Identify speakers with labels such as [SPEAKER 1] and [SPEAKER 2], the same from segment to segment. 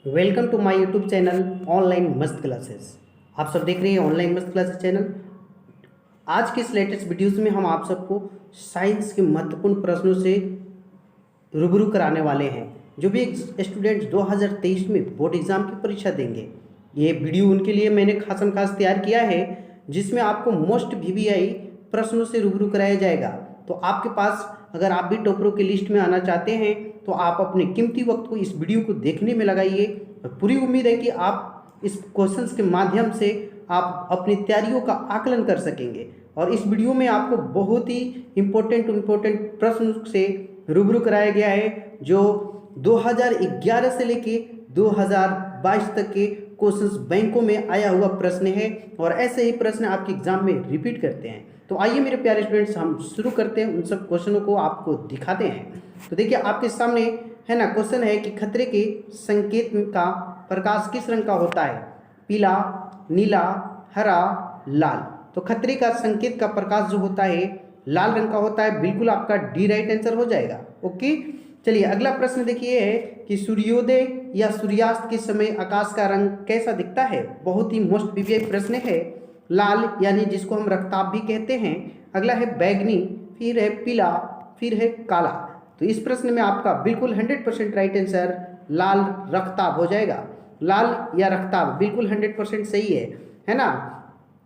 [SPEAKER 1] Welcome to my YouTube channel online मस्त classes. आप सब देख रहे हैं ऑनलाइन मस्त क्लासेस चैनल। आज के इस लेटेस्ट वीडियोस में हम आप सबको साइंस के महत्वपूर्ण प्रश्नों से रूबरू कराने वाले हैं। जो भी स्टूडेंट्स 2023 में बोर्ड एग्जाम की परीक्षा देंगे, ये वीडियो उनके लिए मैंने खासम खास तैयार किया है, जिसमें आपको मोस्ट वीवीआई प्रश्नों से रूबरू कराया जाएगा। तो आपके पास अगर आप भी टॉपरों की लिस्ट में आना चाहते हैं तो आप अपने कीमती वक्त को इस वीडियो को देखने में लगाइए। और पूरी उम्मीद है कि आप इस क्वेश्चंस के माध्यम से आप अपनी तैयारियों का आकलन कर सकेंगे। और इस वीडियो में आपको बहुत ही इम्पोर्टेंट प्रश्न से रूबरू कराया गया है, जो 2011 से लेके 2022 तक के क्वेश्चंस बैंकों में आया हुआ प्रश्न है, और ऐसे ही प्रश्न आपके एग्जाम में रिपीट करते हैं। तो आइए मेरे प्यारे स्टूडेंट्स, हम शुरू करते हैं, उन सब क्वेश्चनों को आपको दिखाते हैं। तो देखिए आपके सामने है ना, क्वेश्चन है कि खतरे के संकेत का प्रकाश किस रंग का होता है? पीला, नीला, हरा, लाल। तो खतरे का संकेत का प्रकाश जो होता है लाल रंग का होता है। बिल्कुल आपका डी राइट आंसर हो जाएगा। ओके, चलिए अगला प्रश्न देखिए है कि सूर्योदय या सूर्यास्त के समय आकाश का रंग कैसा दिखता है? बहुत ही मोस्ट वीवीआई प्रश्न है। लाल यानी जिसको हम रक्ताब भी कहते हैं, अगला है बैगनी, फिर है पीला, फिर है काला। तो इस प्रश्न में आपका बिल्कुल 100% राइट आंसर लाल रक्ताब हो जाएगा। लाल या रक्ताब बिल्कुल 100% सही है ना।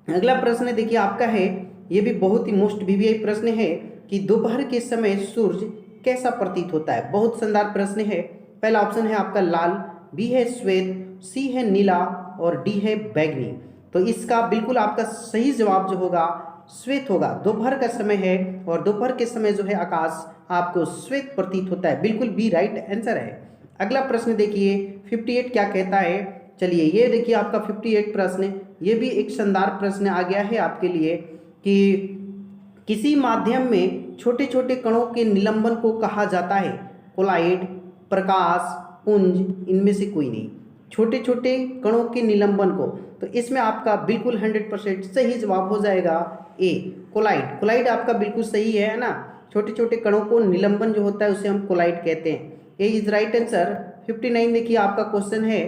[SPEAKER 1] अगला प्रश्न देखिए आपका है, ये भी बहुत ही मोस्ट वीवीआई प्रश्न है कि दोपहर के समय सूर्य कैसा प्रतीत होता है? बहुत शानदार प्रश्न है। पहला ऑप्शन है आपका लाल, बी है श्वेत, सी है नीला और डी है बैगनी। तो इसका बिल्कुल आपका सही जवाब जो होगा श्वेत होगा। दोपहर का समय है और दोपहर के समय जो है आकाश आपको श्वेत प्रतीत होता है। बिल्कुल बी राइट आंसर है। अगला प्रश्न देखिए 58 क्या कहता है? चलिए ये देखिए आपका 58 प्रश्न, ये भी एक शानदार प्रश्न आ गया है आपके लिए कि किसी माध्यम में छोटे छोटे कणों के निलंबन को कहा जाता है? कोलाइड, प्रकाश पुंज, इनमें से कोई नहीं। छोटे छोटे कणों के निलंबन को, तो इसमें आपका बिल्कुल 100% सही जवाब हो जाएगा ए, कोलाइड। कोलाइड आपका बिल्कुल सही है ना। छोटे छोटे कणों को निलंबन जो होता है उसे हम कोलाइड कहते हैं। ए इज राइट आंसर। 59 देखिए आपका क्वेश्चन है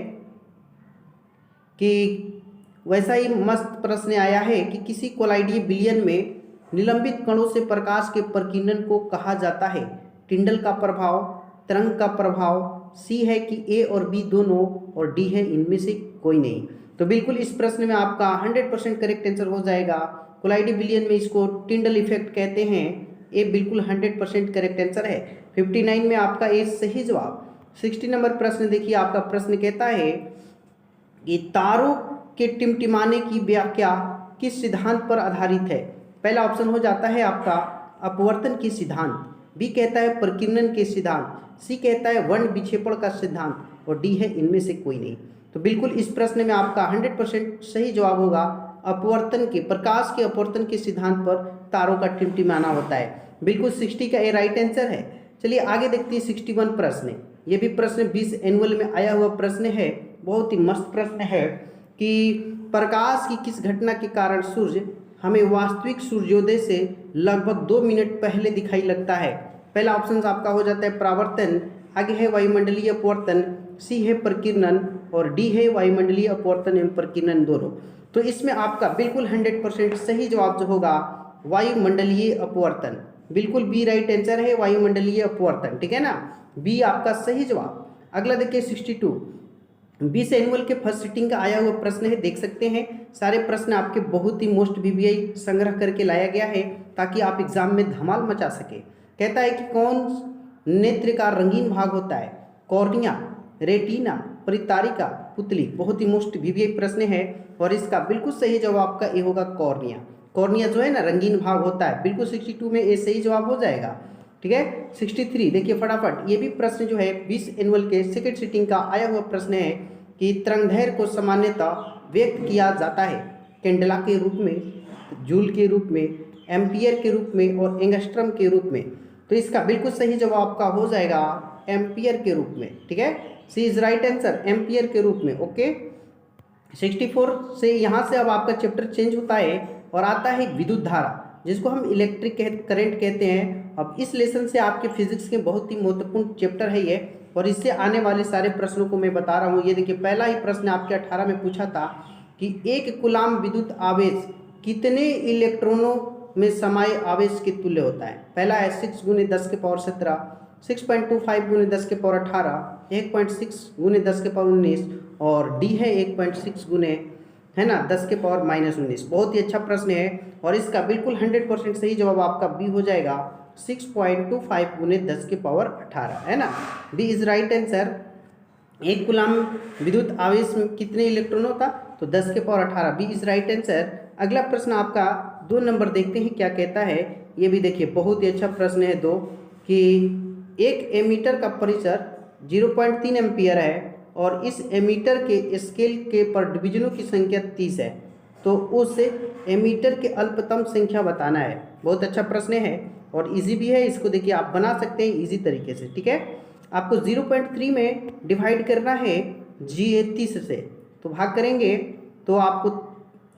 [SPEAKER 1] कि वैसा ही मस्त प्रश्न आया है कि किसी कोलाइडीय विलयन में निलंबित कणों से प्रकाश के प्रकीर्णन को कहा जाता है? टिंडल का प्रभाव, तरंग का प्रभाव, सी है कि ए और बी दोनों, और डी है इनमें से कोई नहीं। तो बिल्कुल इस प्रश्न में आपका 100% करेक्ट आंसर हो जाएगा। कोलाइडी विलयन में इसको टिंडल इफेक्ट कहते हैं। ए बिल्कुल 100% करेक्ट आंसर है। 59 में आपका ए सही जवाब। 60 नंबर प्रश्न देखिए आपका प्रश्न कहता है कि तारों के टिमटिमाने की व्याख्या किस सिद्धांत पर आधारित है? पहला ऑप्शन हो जाता है आपका अपवर्तन के सिद्धांत, बी कहता है प्रकीर्णन के सिद्धांत, सी कहता है वर्ण विक्षेपण का सिद्धांत, और डी है इनमें से कोई नहीं। तो बिल्कुल इस प्रश्न में आपका 100% सही जवाब होगा अपवर्तन के, प्रकाश के अपवर्तन के सिद्धांत पर तारों का टिमटिमाना होता है। बिल्कुल 60 का ए राइट आंसर है। चलिए आगे देखते हैं 61 प्रश्न। ये भी प्रश्न 20 एनुअल में आया हुआ प्रश्न है। बहुत ही मस्त प्रश्न है कि प्रकाश की किस घटना के कारण सूर्य हमें वास्तविक सूर्योदय से लगभग 2 मिनट पहले दिखाई लगता है? पहला ऑप्शन आपका हो जाता है परावर्तन, आगे है वायुमंडलीय अपवर्तन, सी है प्रकीर्णन, और डी है वायुमंडलीय अपवर्तन एवं प्रकीर्णन दोनों। तो इसमें आपका बिल्कुल 100% सही जवाब जो होगा वायुमंडलीय अपवर्तन। बिल्कुल बी राइट आंसर है, वायुमंडलीय अपवर्तन। ठीक है ना, बी आपका सही जवाब। अगला देखिए 62 20 एनुअल के फर्स्ट सिटिंग का आया हुआ प्रश्न है। देख सकते हैं सारे प्रश्न आपके बहुत ही मोस्ट वीवीआई संग्रह करके लाया गया है ताकि आप एग्जाम में धमाल मचा सके। कहता है कि कौन नेत्र का रंगीन भाग होता है? कॉर्निया, रेटिना, परितारिका, पुतली। बहुत ही मोस्ट वीवीआई प्रश्न है और इसका बिल्कुल सही जवाब आपका ए होगा कॉर्निया। कॉर्निया जो है ना रंगीन भाग होता है। बिल्कुल 62 में ए सही जवाब हो जाएगा। ठीक है, 63 देखिए फटाफट, ये भी प्रश्न जो है 20 एनुअल के सेकंड सिटिंग का आया हुआ प्रश्न है कि तरंगदैर्घ्य को सामान्यतः व्यक्त किया जाता है कैंडेला के रूप में, जूल के रूप में, एम्पियर के रूप में और एंगस्ट्रम के रूप में। तो इसका बिल्कुल सही जवाब आपका हो जाएगा एम्पियर के रूप में। ठीक है, C is right answer, ampere के रूप में। ओके, 64 से यहाँ से अब आपका चैप्टर चेंज होता है और आता है विद्युत धारा, जिसको हम इलेक्ट्रिक करंट कहते हैं। अब इस लेसन से आपके फिजिक्स के बहुत ही महत्वपूर्ण चैप्टर है ये, और इससे आने वाले सारे प्रश्नों को मैं बता रहा हूँ। ये देखिए, पहला ही प्रश्न आपके 18 में पूछा था कि एक कूलाम विद्युत आवेश कितने इलेक्ट्रॉनों में समाये आवेश के तुल्य होता है। पहला है 6 × 10⁻17, 6.25 × 10⁻18, 1.6 × 10⁻19 और डी है 1.6 है ना 10⁻−19। बहुत ही अच्छा प्रश्न है और इसका बिल्कुल 100% सही जवाब आपका बी हो जाएगा, 6.25 × 10⁻18 है ना। B is right answer. एक कूलाम विद्युत आवेश में कितने इलेक्ट्रॉन होता, तो 10⁻18, बी इज राइट आंसर। अगला प्रश्न आपका 2 नंबर देखते हैं क्या कहता है। ये भी देखिए बहुत ही अच्छा प्रश्न है 2, कि एक एमीटर का परिसर 0.3 एम्पियर है और इस एमीटर के स्केल के पर डिवीजनों की संख्या 30 है, तो उस एमीटर के अल्पतम संख्या बताना है। बहुत अच्छा प्रश्न है और इजी भी है, इसको देखिए आप बना सकते हैं इजी तरीके से, ठीक है। आपको 0.3 में डिवाइड करना है 30 से, तो भाग करेंगे तो आपको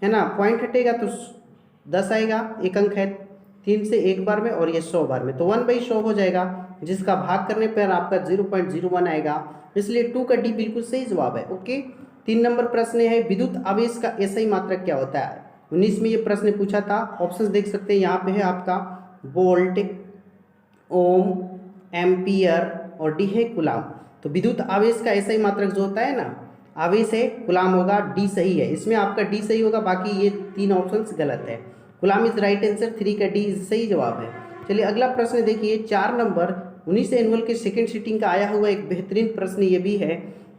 [SPEAKER 1] है ना पॉइंट हटेगा तो 10 आएगा, एक अंक है 3 से एक बार में और ये 100 बार में, तो 1/100 हो जाएगा, जिसका भाग करने पर आपका 0.01 आएगा, इसलिए 2 का डी बिल्कुल सही जवाब है। ओके, 3 नंबर प्रश्न है विद्युत आवेश का एसआई मात्रक क्या होता है। 19 में ये प्रश्न पूछा था। ऑप्शंस देख सकते हैं यहाँ पे है आपका वोल्ट, ओम, एम्पियर और डी है कूलाम। तो विद्युत आवेश का एसआई मात्रक जो होता है ना, आवेश है कूलाम होगा, डी सही है, इसमें आपका डी सही होगा, बाकी ये 3 ऑप्शंस गलत है। कूलाम इज राइट आंसर, 3 का डी सही जवाब है। चलिए अगला प्रश्न देखिए 4 नंबर 19 एनुअल के सेकेंड सीटिंग का आया हुआ एक बेहतरीन प्रश्न ये भी है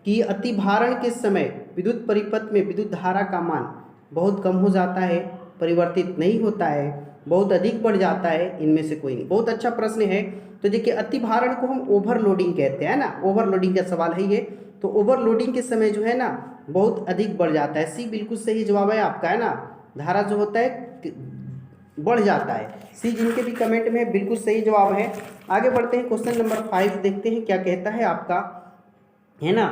[SPEAKER 1] कि अतिभारण के समय विद्युत परिपथ में विद्युत धारा का मान बहुत कम हो जाता है, परिवर्तित नहीं होता है, बहुत अधिक बढ़ जाता है, इनमें से कोई नहीं। बहुत अच्छा प्रश्न है। तो देखिए अतिभारण को हम ओवरलोडिंग कहते हैं ना, ओवरलोडिंग का सवाल है ये। तो ओवरलोडिंग के समय जो है ना बहुत अधिक बढ़ जाता है, सी बिल्कुल सही जवाब है आपका, है ना। धारा जो होता है बढ़ जाता है, सी जिनके भी कमेंट में बिल्कुल सही जवाब है। आगे बढ़ते हैं, क्वेश्चन नंबर 5 देखते हैं क्या कहता है आपका, है ना।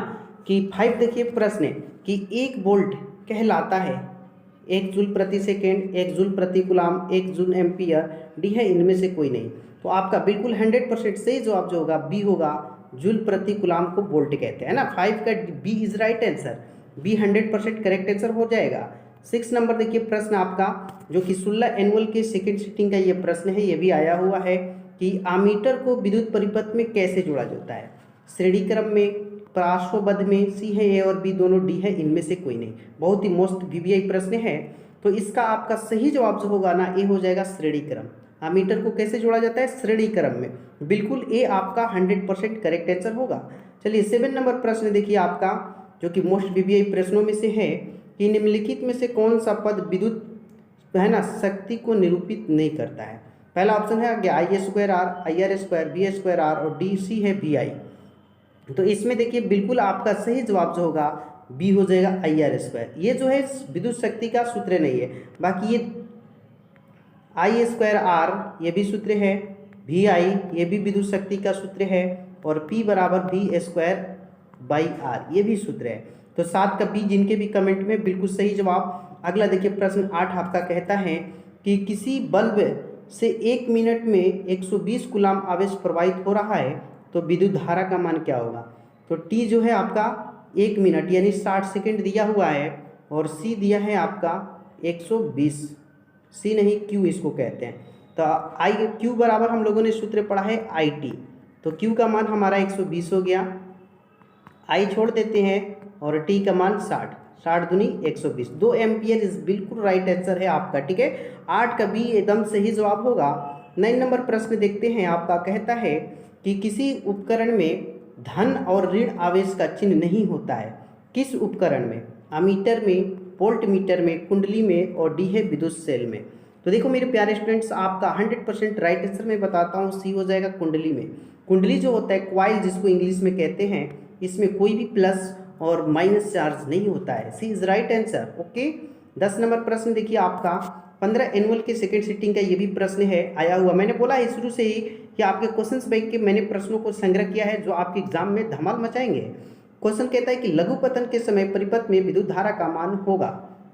[SPEAKER 1] कि 5 देखिए प्रश्न है कि 1 वोल्ट कहलाता है 1 जूल प्रति सेकेंड, 1 जूल प्रति कूलाम, 1 जूल एम्पियर, डी है इनमें से कोई नहीं। तो आपका बिल्कुल 100% सही जवाब जो होगा बी होगा, जूल प्रति कूलाम को वोल्ट कहते हैं ना। 5 का B is right answer, B 100% correct answer हो जाएगा। 6 नंबर देखिए प्रश्न आपका जो कि 16 एनुअल के सेकेंड सीटिंग का ये प्रश्न है, ये भी आया हुआ है कि आमीटर को विद्युत परिपथ में कैसे जोड़ा जाता है। श्रेणी क्रम में, पार्श्वबद्ध में, सी है ए और बी दोनों, डी है इनमें से कोई नहीं। बहुत ही मोस्ट वीवीआई प्रश्न है। तो इसका आपका सही जवाब जो होगा ना ए हो जाएगा श्रेणी क्रम। आमीटर को कैसे जोड़ा जाता है, श्रेणी क्रम में, बिल्कुल ए आपका 100% करेक्ट आंसर होगा। चलिए 7 नंबर प्रश्न देखिए आपका जो कि मोस्ट वीवीआई प्रश्नों में से है कि निम्नलिखित में से कौन सा पद विद्युत है ना शक्ति को निरूपित नहीं करता है। पहला ऑप्शन है I² R, IR², V² R और डी सी है VI। तो इसमें देखिए बिल्कुल आपका सही जवाब जो होगा बी हो जाएगा IR²। ये जो है विद्युत शक्ति का सूत्र नहीं है, बाकी ये I² ये भी सूत्र है, VI ये भी विद्युत शक्ति का सूत्र है और P = V²/R ये भी सूत्र है। तो 7 का बी जिनके भी कमेंट में बिल्कुल सही जवाब। अगला देखिए प्रश्न 8 आपका कहता है कि किसी बल्ब से 1 मिनट में 120 कूलाम आवेश प्रवाहित हो रहा है, तो विद्युत धारा का मान क्या होगा। तो टी जो है आपका 1 मिनट यानी 60 सेकेंड दिया हुआ है और सी दिया है आपका 120, सी नहीं क्यू इसको कहते हैं। तो आई क्यू बराबर हम लोगों ने सूत्र पढ़ा है IT, तो क्यू का मान हमारा 120 हो गया, आई छोड़ देते हैं और टी का मान 60, 60 दूनी 120, 2 एम्पियर इज बिल्कुल राइट आंसर है आपका, ठीक है। 8 का बी एकदम सही जवाब होगा। 9 नंबर प्रश्न देखते हैं आपका कहता है कि किसी उपकरण में धन और ऋण आवेश का चिन्ह नहीं होता है, किस उपकरण में, अमीटर में, वोल्ट मीटर में, कुंडली में और डी है विद्युत सेल में। तो देखो मेरे प्यारे स्टूडेंट्स आपका 100% राइट आंसर मैं बताता हूँ, सी हो जाएगा कुंडली में। कुंडली जो होता है क्वाइल जिसको इंग्लिश में कहते हैं, इसमें कोई भी प्लस और माइनस चार्ज नहीं होता है, C is right answer. Okay 10 number प्रश्न देखिए आपका 15 एनुअल के सेकेंड सीटिंग का ये भी प्रश्न है आया हुआ। मैंने बोला है शुरू से ही कि आपके क्वेश्चंस बैंक के मैंने प्रश्नों को संग्रह किया है जो आपके एग्जाम में धमाल मचाएंगे। क्वेश्चन कहता है कि लघु पतन के समय परिपथ में विद्युत धारा का मान होगा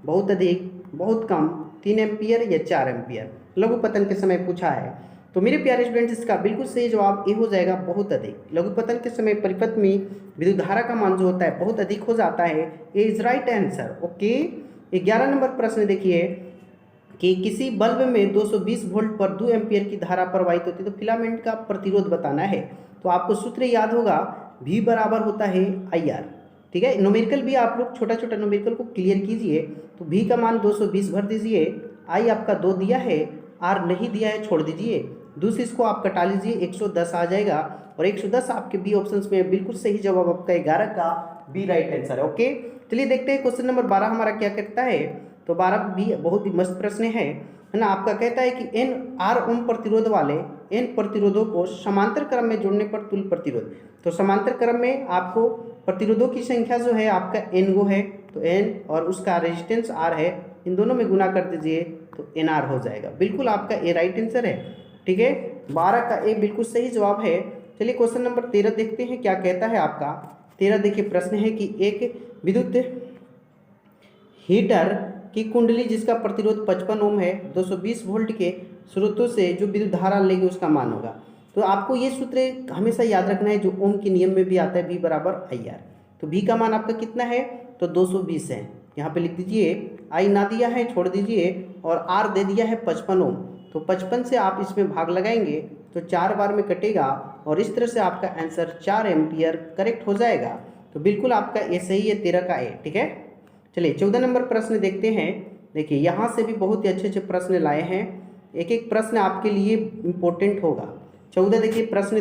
[SPEAKER 1] बहुत अधिक, बहुत कम, 3 एम्पियर या 4 एम्पियर। लघु पतन के समय पूछा है। तो मेरे प्यारे स्टूडेंट्स इसका बिल्कुल सही जवाब ए हो जाएगा, बहुत अधिक। लघुपतन के समय परिपथ में विद्युत धारा का मान जो होता है बहुत अधिक हो जाता है। A is right answer. Okay, 11 number प्रश्न देखिए कि किसी बल्ब में 220 वोल्ट पर 2 एम्पियर की धारा प्रवाहित होती है, तो फिलामेंट का प्रतिरोध बताना है। तो आपको सूत्र याद होगा, V बराबर होता है IR। ठीक है, न्यूमेरिकल भी आप लोग छोटा छोटा न्यूमेरिकल को क्लियर कीजिए। तो V का मान 220 भर दीजिए, I आपका 2 दिया है, R नहीं दिया है छोड़ दीजिए, दूसरी इसको आप कटा लीजिए, 110 आ जाएगा। और 110 आपके बी ऑप्शन में बिल्कुल सही जवाब आपका 11 का बी राइट आंसर है। ओके, चलिए देखते हैं क्वेश्चन नंबर 12 हमारा क्या करता है। तो 12 भी बहुत ही मस्त प्रश्न है ना। आपका कहता है कि एन आर ओम प्रतिरोध वाले एन प्रतिरोधों को समांतर क्रम में जोड़ने पर तुल्य प्रतिरोध। तो समांतर क्रम में आपको प्रतिरोधों की संख्या जो है आपका एन गो है, तो एन और उसका रेजिस्टेंस आर है, इन दोनों में गुना कर दीजिए तो एन आर हो जाएगा। बिल्कुल आपका ए राइट आंसर है। ठीक है, 12 का ए बिल्कुल सही जवाब है। चलिए क्वेश्चन नंबर 13 देखते हैं क्या कहता है आपका। 13 देखिए प्रश्न है कि एक विद्युत हीटर की कुंडली जिसका प्रतिरोध 55 ओम है, 220 वोल्ट के स्रोतों से जो विद्युत धारा लेगी उसका मान होगा। तो आपको ये सूत्र हमेशा याद रखना है जो ओम के नियम में भी आता है, V बराबर IR। तो V का मान आपका कितना है, तो 220 है, यहाँ पे लिख दीजिए। I ना दिया है छोड़ दीजिए, और R दे दिया है 55 ओम। तो 55 से आप इसमें भाग लगाएंगे तो 4 बार में कटेगा, और इस तरह से आपका आंसर 4 एम्पियर करेक्ट हो जाएगा। तो बिल्कुल आपका ए सही है, 13 का ए। ठीक है, चलिए 14 नंबर प्रश्न देखते हैं। देखिए यहाँ से भी बहुत ही अच्छे अच्छे प्रश्न लाए हैं, एक एक प्रश्न आपके लिए इम्पोर्टेंट होगा। 14 देखिए प्रश्न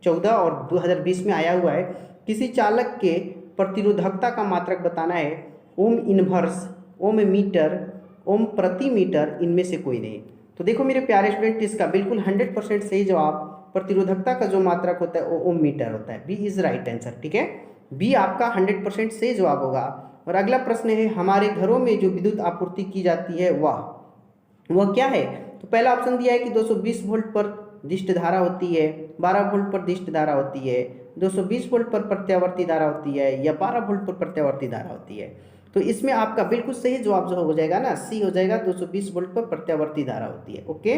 [SPEAKER 1] 14 और 2020 में आया हुआ है, किसी चालक के प्रतिरोधकता का मात्रक बताना है। ओम इनवर्स, ओम मीटर, ओम प्रति मीटर, इनमें से कोई नहीं। तो देखो मेरे प्यारे स्टूडेंट, इसका बिल्कुल 100% सही जवाब प्रतिरोधकता का जो मात्रक होता है वो ओम मीटर होता है। B is right answer. ठीक है, बी आपका 100% सही जवाब होगा। और अगला प्रश्न है, हमारे घरों में जो विद्युत आपूर्ति की जाती है वह क्या है। तो पहला ऑप्शन दिया है कि 220 वोल्ट पर दिष्ट धारा होती है, 12 वोल्ट पर दिष्ट धारा होती है, 220 वोल्ट पर प्रत्यावर्ती धारा होती है, या 12 वोल्ट पर प्रत्यावर्ती धारा होती है। तो इसमें आपका बिल्कुल सही जवाब जो हो जाएगा ना, सी हो जाएगा, 220 वोल्ट पर प्रत्यावर्ती धारा होती है। Okay,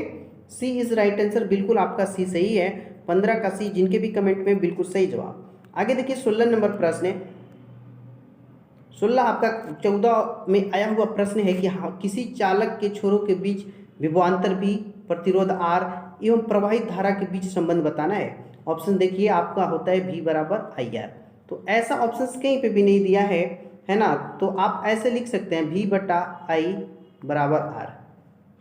[SPEAKER 1] C is right answer. बिल्कुल आपका सी सही है, 15 का सी, जिनके भी कमेंट में बिल्कुल सही जवाब। आगे देखिए 16 नंबर प्रश्न है। 16 आपका 14 में आया हुआ प्रश्न है कि हाँ, किसी चालक के छोरों के बीच विभवांतर भी, प्रतिरोध आर एवं प्रवाहित धारा के बीच संबंध बताना है। ऑप्शन देखिए आपका होता है V बराबर IR। तो ऐसा ऑप्शन कहीं पे भी नहीं दिया है ना। तो आप ऐसे लिख सकते हैं V बटा I बराबर R,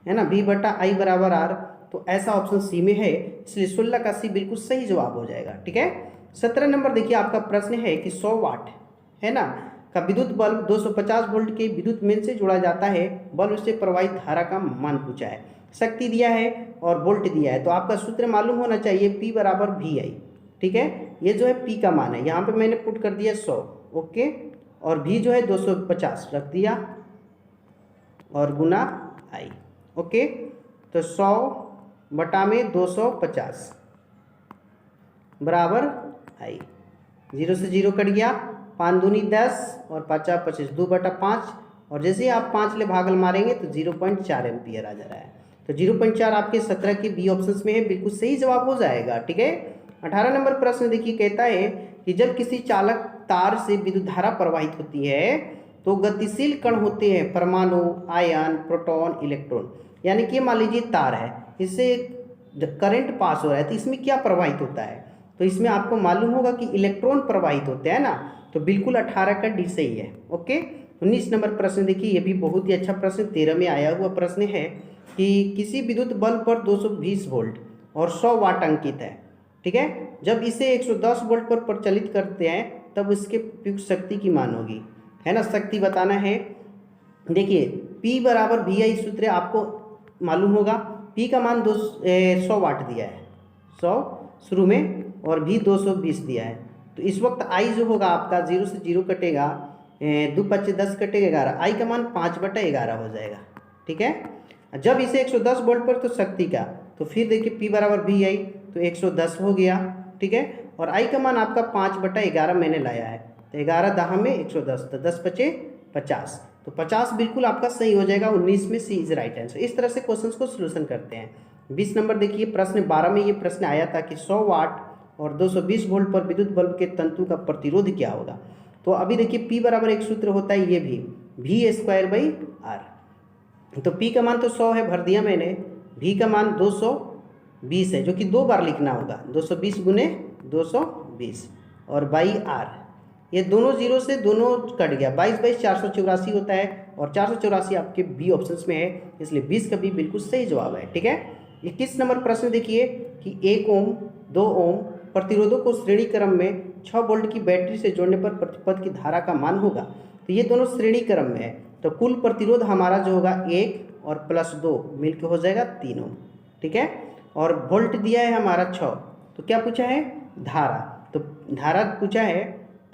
[SPEAKER 1] है ना, V बटा I बराबर R। तो ऐसा ऑप्शन सी में है, इसलिए 16 का सी बिल्कुल सही जवाब हो जाएगा। ठीक है, 17 नंबर देखिए आपका प्रश्न है कि 100 वाट है ना का विद्युत बल्ब 250 वोल्ट के विद्युत मेन से जोड़ा जाता है, बल्ब से प्रवाहित धारा का मान पूछा है, शक्ति दिया है और वोल्ट दिया है। तो आपका सूत्र मालूम होना चाहिए, P बराबर VI। ठीक है, ये जो है P का मान है, यहाँ पे मैंने पुट कर दिया 100। ओके, और V जो है 250 रख दिया और गुना I। ओके, तो 100 बटा में 250 बराबर I। 0 से 0 कट गया, 5 दूनी 10 और 5 25, 2 बटा 5, और जैसे ही आप 5 ले भागल मारेंगे तो 0.4 एम्पियर आ जा रहा है। तो 0.4 आपके 17 के बी ऑप्शंस में है, बिल्कुल सही जवाब हो जाएगा। ठीक है, 18 नंबर प्रश्न देखिए कहता है कि जब किसी चालक तार से विद्युत धारा प्रवाहित होती है तो गतिशील कण होते हैं, परमाणु, आयन, प्रोटॉन, इलेक्ट्रॉन। यानी कि मान लीजिए तार है, इससे करंट पास हो रहा है, तो इसमें क्या प्रवाहित होता है। तो इसमें आपको मालूम होगा कि इलेक्ट्रॉन प्रवाहित होते हैं ना। तो बिल्कुल 18 का डी सही है। ओके, 19 नंबर प्रश्न देखिए, ये भी बहुत ही अच्छा प्रश्न 13 में आया हुआ प्रश्न है कि किसी विद्युत बल्ब पर 220 वोल्ट और 100 वाट अंकित है। ठीक है, जब इसे 110 वोल्ट पर प्रचलित करते हैं तब इसके उपयुक्त शक्ति की मान होगी, है ना, शक्ति बताना है। देखिए P बराबर VI सूत्र आपको मालूम होगा, P का मान 100 वाट दिया है, 100 शुरू में, और V 220 दिया है। तो इस वक्त I जो होगा आपका 0 से 0 कटेगा, 2 5 10 कटेगा 11, I का मान 5 बटा 11 हो जाएगा। ठीक है, जब इसे 110 वोल्ट पर तो शक्ति का, तो फिर देखिए P बराबर VI, तो 110 हो गया। ठीक है, और I का मान आपका 5 बटा 11 मैंने लाया है, तो 11 10 में 110, तो 10 5 50, तो 50 बिल्कुल आपका सही हो जाएगा। 19 में सी इज राइट आंसर। इस तरह से क्वेश्चंस को सोल्यूशन करते हैं। 20 नंबर देखिए, प्रश्न 12 में ये प्रश्न आया था कि 100 वाट और 220 वोल्ट पर विद्युत बल्ब के तंतु का प्रतिरोध क्या होगा। तो अभी देखिए P बराबर एक सूत्र होता है ये भी V² तो P का मान तो 100 है, भर दिया मैंने। V का मान 220 है, जो कि 2 बार लिखना होगा, 220 गुने 220 और बाई R। ये दोनों जीरो से दोनों कट गया, 22 484 होता है और 484 आपके बी ऑप्शंस में है, इसलिए 20 का बी बिल्कुल सही जवाब है। ठीक है। 21 नंबर प्रश्न देखिए कि 1 ओम 2 ओम प्रतिरोधों को श्रेणी क्रम में 6 वोल्ट की बैटरी से जोड़ने पर प्रतिपद की धारा का मान होगा। तो ये दोनों श्रेणी क्रम में है, तो कुल प्रतिरोध हमारा जो होगा 1 और +2 मिलकर हो जाएगा 3 ओम। ठीक है। और वोल्ट दिया है हमारा 6, तो क्या पूछा है, धारा। तो धारा पूछा है,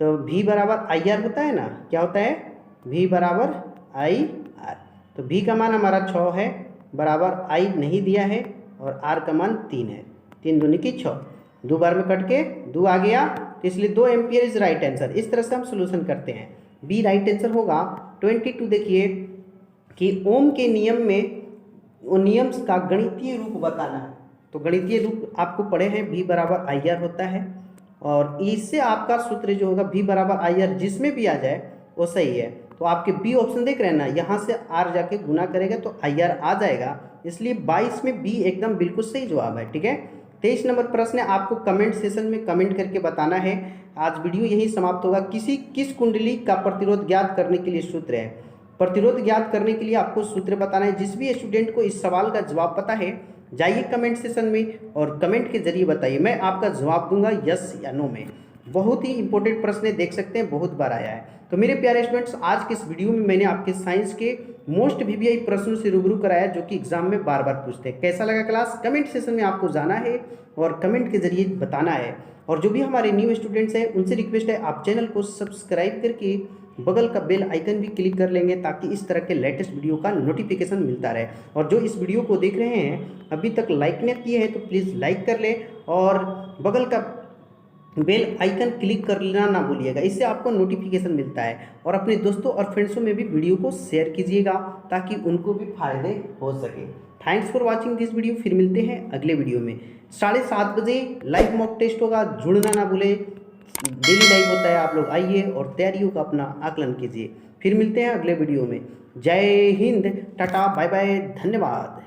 [SPEAKER 1] तो V बराबर IR होता है ना, क्या होता है, V बराबर IR। तो V का मान हमारा 6 है, बराबर I नहीं दिया है और R का मान 3 है, 3 दूनी की 6, 2 बार में कट के 2 आ गया, तो इसलिए 2 एम्पियर इज राइट आंसर। इस तरह से हम सोल्यूशन करते हैं, B राइट आंसर होगा। 22 देखिए कि ओम के नियम में नियम का गणितीय रूप बताना है। तो गणितीय रूप आपको पढ़े हैं, V बराबर IR होता है और इससे आपका सूत्र जो होगा V बराबर IR, जिसमें भी आ जाए वो सही है। तो आपके बी ऑप्शन देख रहे हैं ना, यहाँ से R जाके गुना करेगा तो IR आ जाएगा, इसलिए 22 में B एकदम बिल्कुल सही जवाब है। ठीक है। 23 नंबर प्रश्न आपको कमेंट सेशन में कमेंट करके बताना है। आज वीडियो यही समाप्त होगा। किस कुंडली का प्रतिरोध ज्ञात करने के लिए सूत्र है। प्रतिरोध ज्ञात करने के लिए आपको सूत्र बताना है। जिस भी स्टूडेंट को इस सवाल का जवाब पता है, जाइए कमेंट सेशन में और कमेंट के जरिए बताइए, मैं आपका जवाब दूंगा यस या नो में। बहुत ही इंपॉर्टेंट प्रश्न है, देख सकते हैं बहुत बार आया है। तो मेरे प्यारे स्टूडेंट्स, आज के इस वीडियो में मैंने आपके साइंस के मोस्ट VVI प्रश्नों से रूबरू कराया, जो कि एग्जाम में बार बार पूछते हैं। कैसा लगा क्लास, कमेंट सेशन में आपको जाना है और कमेंट के जरिए बताना है। और जो भी हमारे न्यू स्टूडेंट्स हैं उनसे रिक्वेस्ट है, आप चैनल को सब्सक्राइब करके बगल का बेल आइकन भी क्लिक कर लेंगे, ताकि इस तरह के लेटेस्ट वीडियो का नोटिफिकेशन मिलता रहे। और जो इस वीडियो को देख रहे हैं अभी तक लाइक नहीं किए हैं, तो प्लीज़ लाइक कर लें और बगल का बेल आइकन क्लिक कर लेना ना भूलिएगा, इससे आपको नोटिफिकेशन मिलता है। और अपने दोस्तों और फ्रेंड्सों में भी वीडियो को शेयर कीजिएगा, ताकि उनको भी फायदे हो सके। Thanks for watching this video. फिर मिलते हैं अगले वीडियो में। 7:30 बजे लाइव मॉक टेस्ट होगा, जुड़ना ना भूलें। डेली लाइव होता है, आप लोग आइए और तैयारियों का अपना आकलन कीजिए। फिर मिलते हैं अगले वीडियो में। जय हिंद, टाटा, बाय बाय, धन्यवाद।